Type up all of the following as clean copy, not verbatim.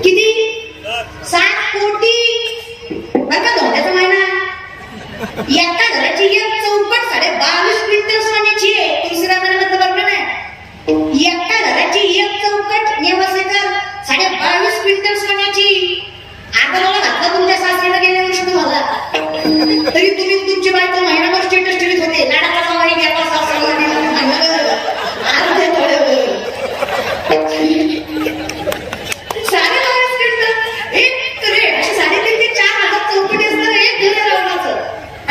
किती 7 कोटी बरं का धोंड्याचा महिना. एका घराची एक चौकट 22.5 क्विंटल सोन्याची आहे. तुळशीरामानंद बरोबर नाही. एका घराची एक चौकट नेवासेकर 22.5 क्विंटल सोन्याची. आदराला घातलं तुमच्या सासरीला गेल्या वर्षी तुम्हाला, तरी तुम्ही तुमची बायको महिनाभर स्टेटस ठेवीत होते. लाडाचा सवाई घ्यावा सासऱ्याला अर्धे थोडे 22.5 क्विंटल एक करे अशी 3.5 ते 4,000 चौकटी असणार एक घर रावणाचं.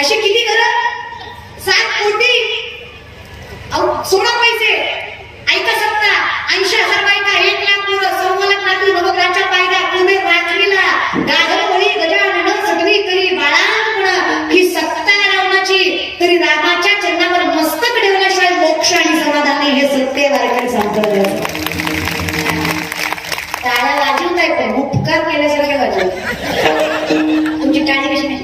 असे किती घर? 7 कोटी. अहो 16 पैसे ऐका सत्ता 80,000 बायका 1 लाख पोरं 1.25 लाख नातू नवग्राच्या पायद्या पुणे रात्रीला गाढवळी गजानन सगळी करी बाळांपण ही सत्ता रावणाची. तरी रामाच्या चरणावर मस्तक ठेवल्याशिवाय मोक्ष आणि समाधान नाही हे सत्य वारकरी सांगतात. टाळ्या वाजवत आहे पण उपकार केल्यासारखे वाजवत. तुमची टाळी कशी नाही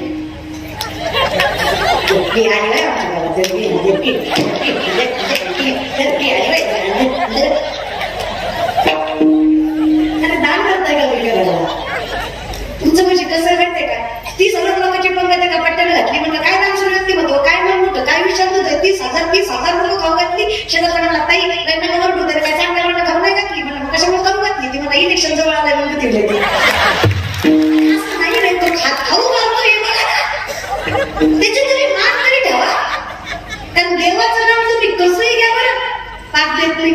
आली दान करताय का विचारायला. तुमचं म्हणजे कसं माहितीये का 30,000 लोकांची पंगत आहे का पट्ट्याने घातली म्हणजे काय दान सुरू व्यक्ती म्हणतो काय मन मोठं काय विचार होतं. 30,000 लोक खाऊ घातली. शेजारपणाला ताई लग्नावर होतं काय चांगल्या लोकांना खाऊ नाही घातली म्हणून कशामुळे खाऊ घातली ती मला इलेक्शन जवळ आलंय म्हणून तिथे असं नाही तो खाऊ घालतो हे बघा त्याची तरी मान तरी ठेवा. कारण देवाचं नाव तुम्ही कसंही घ्या बरं पाप देत नाही.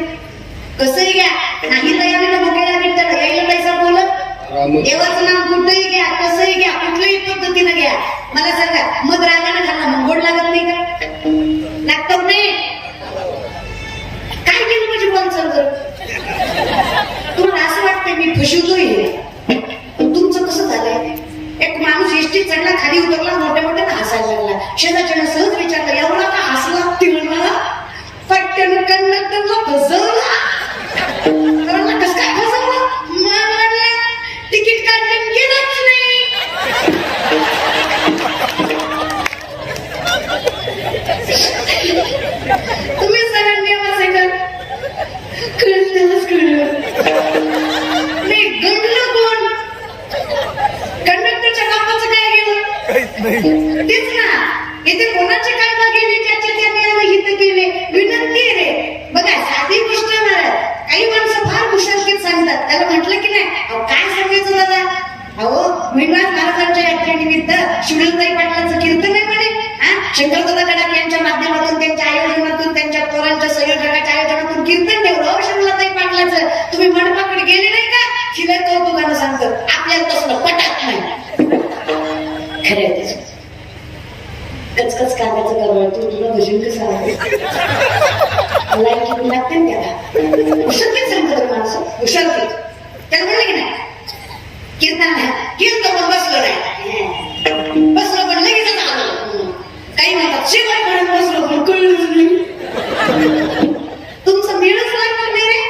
कसंही घ्या नाही तर भुकेला भेटतं यायला पैसा बोलत. देवाचं नाव कुठंही घ्या कसंही घ्या कुठल्याही पद्धतीनं घ्या. मला सांगा मग रागाने खाल्ला मग गोड लागत नाही का? लागतं नाही. काय केलं म्हणजे बोलचाल कर तुम्हाला असं वाटतंय मी फसवतोय. तुमचं कसं झालंय एक माणूस एसटीत चढला खाली उतरला मोठ्या मोठ्यानं हसायला लागला. शेजारच्यानं सहज विचारलं एवढा का हसला तिळला पट्ट्यानं कंडक्टरला फसवला. कसं काय फसवलं? तिकीट काढलं गेलंच नाही. तुम्ही सगळ्यांनी वाचायचं कळतेच कळलं नाही. गंडलं कोण? कंडक्टरच्या कामाचं काय गेलं तेच ना. इथे कोणाचे काय गेले ज्याचे त्याने हित केले विनंती रे. बघा साधी गोष्ट नाही. काही माणसं फार कुशलतेत सांगतात. त्याला म्हटलं की नाही काय सांगायचं दादा अहो भीमराज महाराजांच्या यात्रेनिमित्त शिवलताई पाटलांचं कीर्तन आहे म्हणे. शंकरदादा गडाख यांच्या माध्यमातून त्यांच्या आयोजनातून त्यांच्या पोरांच्या संयोजकाच्या आयोजनातून कीर्तन ठेवलं शिवलताई पाटलाचं. तुम्ही मंडपाकडे गेले नाही का? शिवाय कौतुकानं सांगतो आपल्याला तसलं पटत नाही. खरं आहे त्याच कचकच कांद्याचं करवळ तू तुला भजन कसं लाईट लागते ना त्याला. हुशारकीत सांगतात माणसं हुशारकीत. त्याला म्हणलं की नाही कीर्तन कीर्तन पण बसलं नाही बसलं पण लगेच आलं. काही म्हणतात शेवट म्हणून बसलो पण कळलंच नाही. तुमचं मिळच लागणार नाही रे.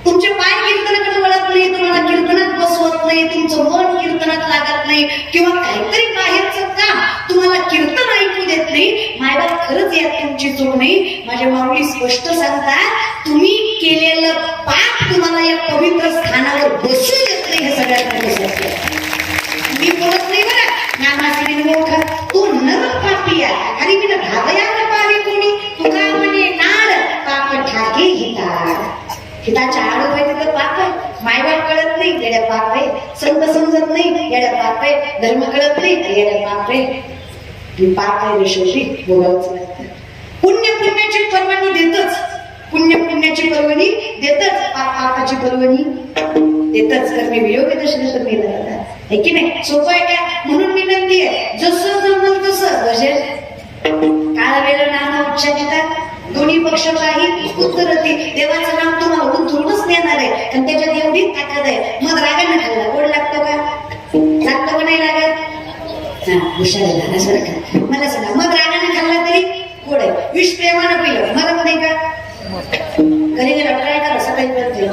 तुमचे पाय कीर्तनाकडे वळत नाही. तुम्हाला कीर्तनात बसवत नाही. तुमचं मन कीर्तनात लागत नाही किंवा काहीतरी बाहेरचं काम तुम्हाला कीर्तन ऐकू देत नाही. मायबाप खरंच यात तुमची चूक नाही. माझ्या माऊली स्पष्ट सांगतात तुम्ही केलेलं पाप तुम्हाला या पवित्र स्थानावर बसू देत नाही. हे सगळ्यात मी बोलत नाही बरं नामाची मोठा तो नर पापी आहे आणि मी भावया न पावे कोणी तुका म्हणे नाड पाप ठाके हिताच्या आड होय तिथं पाप आहे. मायबाप कळत नाही येड्या पाप आहे. संत समजत नाही येड्या पाप आहे. धर्म कळत नाही येड्या पाप आहे. पाप आहे शेवटी बोलावंच लागतं. पुण्याची परवानी देतच. पुण्याची परवानी देतच. पापाची परवानी देतच. कर्मी वियोग दर्शन तर मेला आहे की नाही. सोपं आहे का? म्हणून विनंती आहे जसं जमल तसं भजन काळ वेळ नाम उच्चारिता दोन्ही पक्ष काही उत्तरती. देवाचं नाम तुम्हाला उतरूनच देणार आहे आणि त्याच्यात एवढी ताकद आहे. मग रागाने खाल्ला गोड लागतो का? लागतो का नाही लागत? हा हुशार झाल्यासारखा. मला सांगा मग रागाने खाल्ला तरी गोड आहे. विष प्रेमानं पिलं मरत नाही का? घरी गेला ट्राय करा सकाळी करते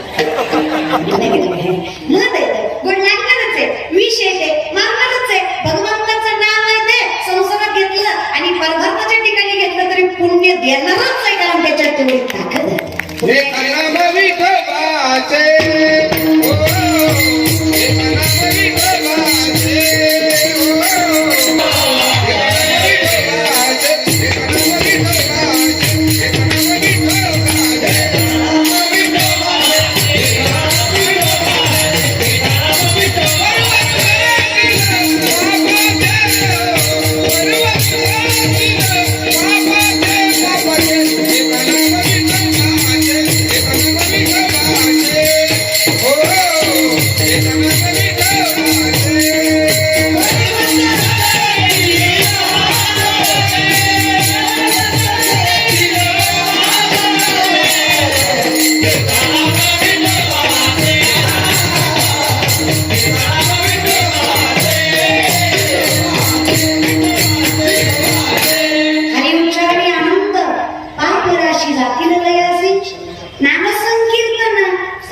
गोड लागणारच आहे. विष येते मारणारच आहे. भगवंताचं नाव आहे ते संसारात घेतलं आणि परमार्थाच्या ठिकाणी घेतलं तरी पुण्य देणारच आहे. कारण त्याच्यात तेवढी ताकद आहे.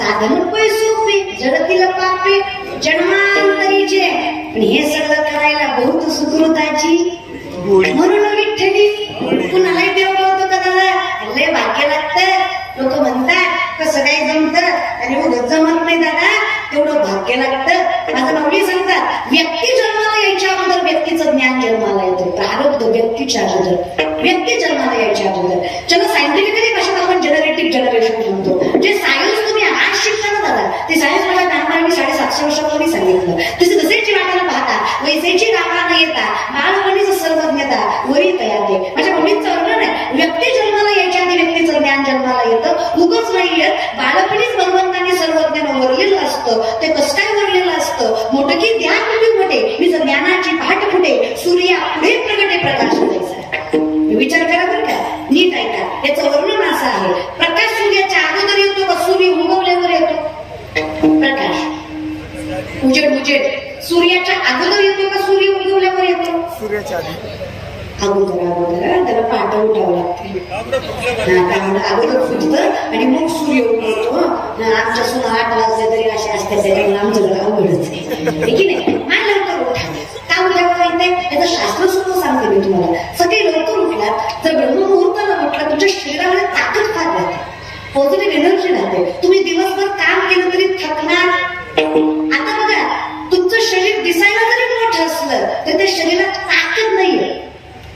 साधन पै सोपे जडतील पापे जन्मांतरीचे, पण हे सगळं करायला बहुत सुकृताची म्हणून विठ्ठली कुणालाही देव बोलतो का दादा लय भाग्य लागतं. लोक म्हणतात कसं काही जमतं आणि उगत जमत नाही दादा, तेवढं भाग्य लागतं. माझं नवरी सांगतात व्यक्ती जन्माला यायच्या अगोदर व्यक्तीचं ज्ञान जन्माला येतं. प्रारब्ध व्यक्तीच्या अगोदर, व्यक्ती जन्माला यायच्या अगोदर. ज्याला सायंटिफिकली भाषेत आपण जनरेटिव्ह जनरेशन म्हणतो. जे सायन्स तुम्ही आज शिकता ना दादा, ते सायन्स मला ज्ञानमार्गी 750 वर्षापूर्वी सांगितलं. तसे जसेची वाटायला पाहता वैसेची गावा न येता बाळपणीच सर्वज्ञता वरी तयार आहे. माझ्या मुलींचं वर्णन आहे, व्यक्ती जन्माला यायच्या आधी व्यक्तीचं ज्ञान जन्माला येतं. उगच नाही येत, बाळपणीच भगवंतांनी सर्वज्ञान वरलेलं असतं. ते कसं काय वरलेलं असतं? मोठं की द्या कुठे मोठे मी ज्ञानाची पहाट फुटे सूर्या पुढे प्रगटे प्रकाश द्यायचा. विचार करा बरं का, नीट ऐका. याचं वर्णन असं आहे, प्रकाश सूर्याच्या अगोदर येतो का सूर्य उगवल्यावर येतो? प्रकाश उजेड सूर्याच्या अगोदर येतो का सूर्य उगवल्यावर येतो? सूर्याच्या अगोदर त्याला पाठ उठावं लागते. अगोदर फुटतं आणि मग सूर्य उगवतो. आमच्या सुना 8 वाजले तरी असे असतात, त्याच्यामुळे आमचं जरा अवघडच आहे की नाही. मान लवकर उठा. का उठावं माहिती याचं शास्त्र सुद्धा सांगते मी तुम्हाला. सगळे लवकर उठलात तर ब्रह्ममुहूर्ताला उठला तुमच्या शरीरामध्ये ताकद फार राहते, पॉझिटिव्ह एनर्जी राहते. तुम्ही दिवसभर काम केलं तरी थकणार. आता बघा तुमचं शरीर दिसायला जरी मोठं असलं तर त्या शरीरात ताकद नाहीये.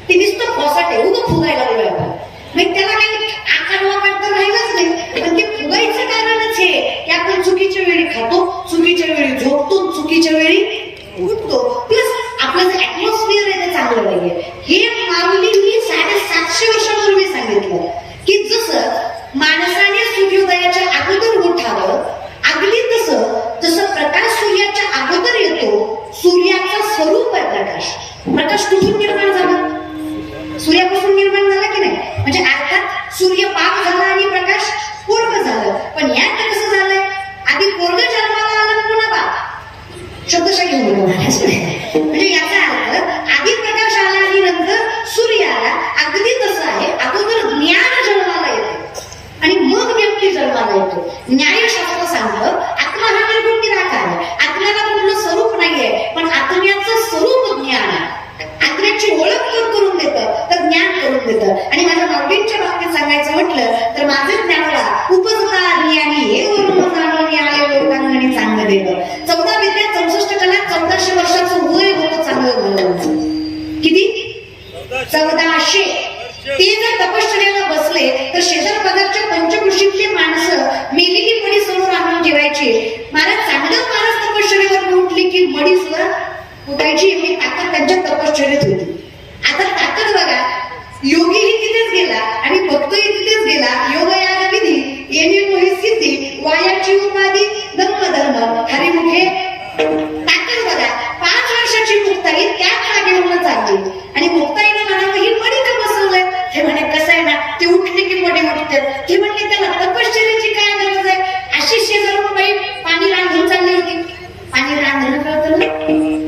ते नुसतं फॉसाट आहे, उगं फुगायला लागलं. मग त्याला काही आकार वापर राहिलाच नाही. पण ते फुगायचं कारणच हे की आपण चुकीच्या वेळी खातो, चुकीच्या वेळी झोपतो, चुकीच्या वेळी उठतो. प्लस आपलं जे ऍटमॉस्फिअर आहे ते चांगलं नाहीये. हे माऊलींनी 750 वर्षापूर्वी सांगितलं की जसं माणसाने सूर्योदयाच्या अगोदर उठावं, अगदी जसं प्रकाश सूर्याच्या अगोदर येतो. सूर्याचं स्वरूप आहे प्रकाश. प्रकाश कुठून निर्माण झाला? सूर्यापासून निर्माण झाला की नाही? म्हणजे अर्थात सूर्य पाक झाला आणि प्रकाश पूर्व झालं. पण यात कसं झालंय, आधी पोरग जन्माला आलं पुन्हा बाप शब्दशा घेऊन म्हणजे याचा अर्थ आधी प्रकाश आला आणि नंतर सूर्य आला. अगदी तसं आहे, अगोदर ज्ञान जन्माला येतं आणि मग व्यक्ती जन्माला येतो. न्यायशास्त्र सांगतं आत्मा हा निर्गुण निराकार आहे. आत्म्याला कुठलं स्वरूप नाहीये, पण आत्म्याचं स्वरूप ज्ञान आहे. आत्म्याची ओळख करून देतं तर ज्ञान करून देतं. आणि माझ्या माऊलींच्या बाबतीत सांगायचं म्हटलं तर माझं ज्ञानाला उपजता ज्ञानी हे वरून जाणून आले लोकांनी चांगलं देतं. 14 विद्या 64 कला 1400 वर्षाचं वय होतं चांगलं. किती? 1400. ते जर तपश्चर्याला बसले तर शेजार पदार्थच्या पंचकृषीतली माणसं मेलेली मडी समोर आणून ठेवायची. महाराज चांगलं महाराज तपश्चर्यावर उठली की मडी सुद्धा उठायची. एवढी ताकद त्यांच्या तपश्चर्यात होती. आता ताकद बघा, योगीही तिथेच गेला आणि भक्तही तिथेच गेला. योगयाग विधी येणे मोही सिद्धी वायाची उपाधी धर्म हरिमुखे. ताकद बघा, 5 वर्षाची मुक्ताई त्यात घेऊन चालली आणि मुक्ताईने म्हणावं ही मडी का बसवलंय? हे म्हणे कसं आहे ना, ते उठले की मडी उठते. ते म्हणले त्याला तपश्चर्याची काय गरज आहे? अशी शेजारून बाई पाणी रांधून चालली होती. पाणी रांधणं कळतं ना,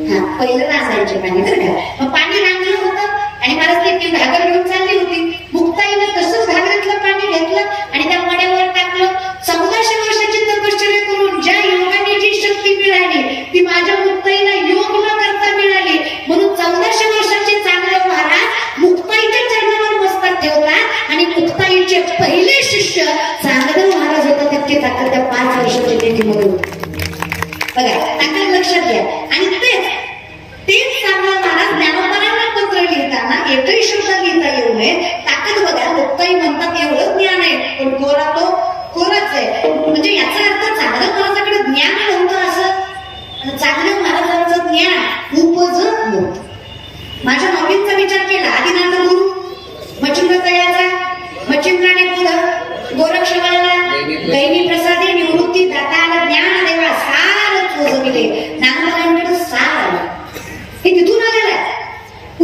हा पहिलं रांधायचे पाणी बरं का. मग पाणी रांधलं होतं आणि महाराज ती घागर घेऊन चालली होती. मुक्ताईनं तसंच घागरीतलं पाणी घेतलं आणि त्या मड्यावर टाकलं. 1400 वर्षाची तपश्चर्या करून ज्या योगाने जी शक्ती मिळाली ती माझ्या मुक्ताईला योग न करता मिळाली. म्हणून 1400 वर्षाचे चांगले महाराज मुक्ताईच्या चरणावर मस्तक ठेवतात आणि मुक्ताईचे पहिले शिष्य चांगदेव महाराज होतात. तितकी ताकद त्या 5 वर्षाच्या लेखीमध्ये होती. बघा ताकद लक्षात घ्या. आणि तेच चांगलं महाराज ज्ञानोबांना पत्र लिहिताना एकही शब्द लिहिता येऊ नये. ताकद बघा, मुक्ताई म्हणतात एवढं ज्ञान आहे पण कोरा तो कोराच आहे. म्हणजे याचा अर्थ चांगलं महाराजाकडे ज्ञान नव्हतं असं, चांगलं महाराजांचं ज्ञान उपजत नव्हतं. माझ्या माऊलींचा विचार केला. आदिनाथ गुरु मच्छिंद्रतयाचा मच्छिंद्राने पुढं गोरक्षवाला दैनी प्रसादी निवृत्ती दाता ज्ञान देवा सार चोजविले. ज्ञानोबांकडे सार आलं. हे तिथून आलेलं आहे.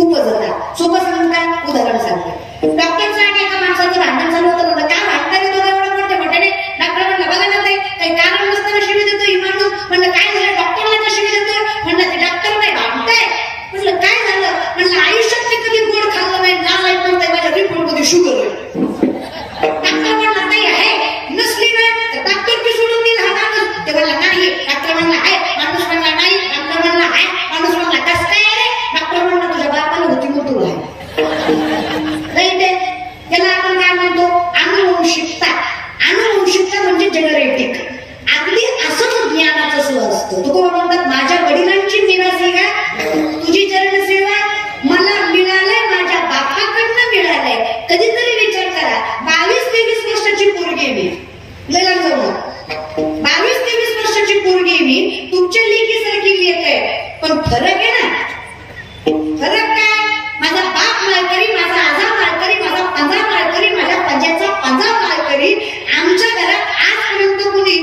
उपजता सोपं सांगून काय उदाहरण सांगते. डॉक्टरचं आणि एका माणसाचं भांडण चालू होतं. म्हणलं काय भांडता येतो एवढं मोठे मोठ्याने? डॉक्टर म्हणलं बघा ना ते काही कारण नसताना शिवी देतो इमानू. म्हणलं काय झालं? डॉक्टरला का शिवी देतोय? म्हणलं ते डॉक्टर नाही भांडताय. म्हणलं काय झालं? म्हणलं आयुष्यात ते कधी गोड खाल्लं नाही. ना लाईट म्हणताय माझ्या रिपोर्ट मध्ये शुगर आहे. डॉक्टर म्हणला नाही आहे, नसली ना तर डॉक्टर बी सोडून दिला. नसतं. तुकोबा म्हणतात माझ्या वडिलांची मिरासी का तुझी चरण सेवा मला मिळालंय, माझ्या बापाकडनं मिळालंय. कधीतरी विचार करा, 22-23 वर्षाची पोरगी मी, लय लांब जाऊ नका, 22-23 वर्षाची पोरगी मी, तुमच्या लेकीसारखी लेक आहे, पण फरक आहे ना. फरक काय? माझा बाप माळकरी, माझा आजा माळकरी, माझा पंजा माळकरी, माझ्या पंजाचा पंजा माळकरी. आमच्या घरात आजपर्यंत कुणी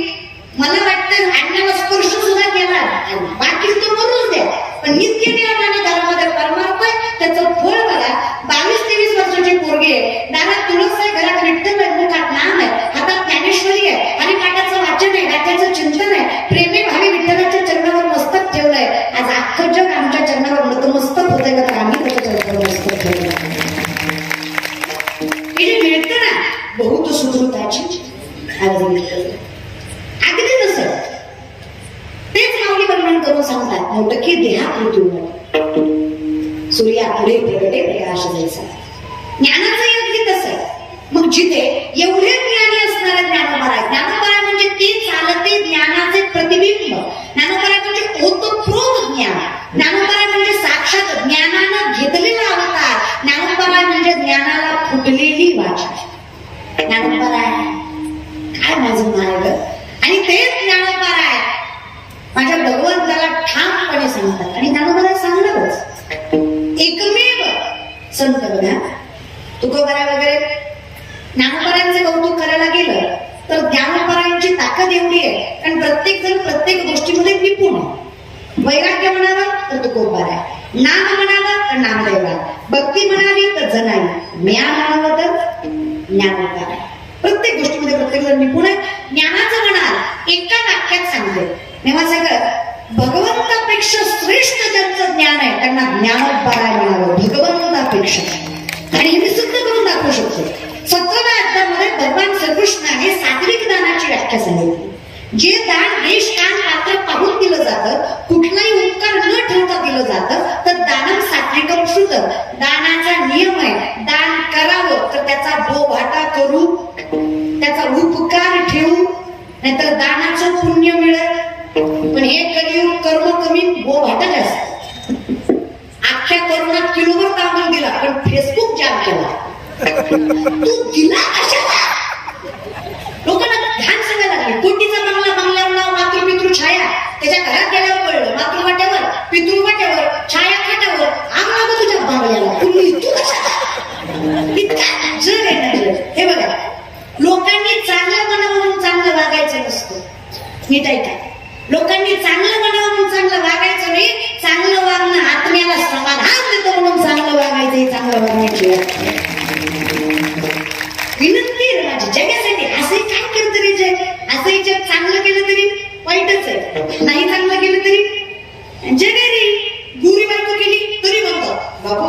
मला वाटतं अन्नाला स्पर्श सुद्धा केला, बाकी तो मरूच द्या, पण इतके नियमाने घरामध्ये परमार्थय त्याचं फळ बघा. 22-23 वर्षाची पोरगी आहे, दारात तुळस आहे, घरात विठ्ठल आहे, मुखात नाम आहे, हातात ज्ञानेश्वरी आहे, हरिपाठाचं वाचन आहे, गाण्याचं चिंतन आहे, प्रेमी भावी विठ्ठलाच्या चरणावर मस्तक ठेवलंय. आज अख्खं जग आमच्या चरणावर नतमस्तक होतंय का, आम्ही त्याच्या चरणावर मस्तक ठेवलंय. हे जे मिळतं ना बहुत सुकृताची अगदी तसं तेच माऊली वर्णन करून सांगतात. मोठकी देहा पृथ्वी सूर्या पुढे प्रगटे प्रकाश जैसा. ज्ञानाचं अगदी तसं. मग जिथे एवढे ज्ञानी असणारे ज्ञानोबा ज्ञानोबा म्हणजे ते चालते ज्ञानाचे प्रतिबिंब. ज्ञानोबा म्हणजे ओतप्रोत ज्ञान. ज्ञानोबा म्हणजे साक्षात ज्ञानानं घेतलेला अवतार. ज्ञानोबा म्हणजे ज्ञानाला फुटलेली वाचा. ज्ञानोबा काय माझं मार्ग, आणि तेच ज्ञानोबा माझ्या भगवंताला ठामपणे सांगतात. आणि ज्ञानोबा सांगणारच. एकमेव संत बघा, तुकोबारा वगैरे ज्ञानोबारांचे कौतुक करायला गेलं तर ज्ञानोबारांची ताकद एवढी आहे, कारण प्रत्येक जण प्रत्येक गोष्टीमध्ये निपुण आहे. वैराग्य म्हणावं तर तुकोबारा, नाम म्हणावं तर नामदेवा, भक्ती म्हणावी तर जनाई, ज्ञान म्हणावं तर ज्ञानोबा. प्रत्येक गोष्टीमध्ये प्रत्येक जण निपुण आहे. ज्ञानाचं म्हणाल एका वाक्यात सांगते तेव्हा सगळं भगवंतापेक्षा श्रेष्ठ ज्यांचं ज्ञान आहे त्यांना ज्ञानोबा म्हणावं, भगवंतापेक्षा. आणि हे मी सिद्ध करून दाखवू शकतो. 17व्या अध्यायामध्ये भगवान श्रीकृष्णाने सात्विक दानाची व्याख्या सांगितली. जे दान देश कान पात्र पाहून दिलं जातं, कुठलाही उपकार न ठेवता दिलं जातं, तर दानम सात्विकम श्रुत. दानाचा नियम आहे, दान करावं तर त्याचा बोभाटा करू, त्याचा उपकार ठेवू, नाहीतर दानाचं पुण्य मिळेल. पण हे कलियुग कर्म कमी बोभाटा जास्त. अख्ख्या करोनात किलोवर तांदूळ दिला पण फेसबुक जाम केला. तू दिला कशाला? लोकांना ध्यान सांगायला लागले. कोटीचा बंगला, बंगल्यावर नाव मातृपितृ छाया, त्याच्या घरात गेल्यावर कळलं मातृवाट्यावर, पितृवाट्यावर, छाया खाट्यावर, आग लागत तुझ्या बंगल्याला. तुम्ही तू कशाला? इतका जग आहे ना. हे बघा, लोकांनी चांगलं म्हणावं म्हणून चांगलं वागायचं नसतं. नीट आहे का? लोकांनी चांगलं म्हणावं म्हणून चांगलं वागायचं नाही. चांगलं वागणं आत्म्याला समाधान देतं म्हणून चांगलं वागायचं. हे चांगलं वागण्याची विनंती आहे माझी जगासाठी. असंही काय करत तरी जग, असंही जग चांगलं केलं तरी वाईटच आहे, नाही चांगलं केलं तरी जगाने गुरी बायको केली तरी म्हणतो बापू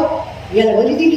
याला बरी दिली.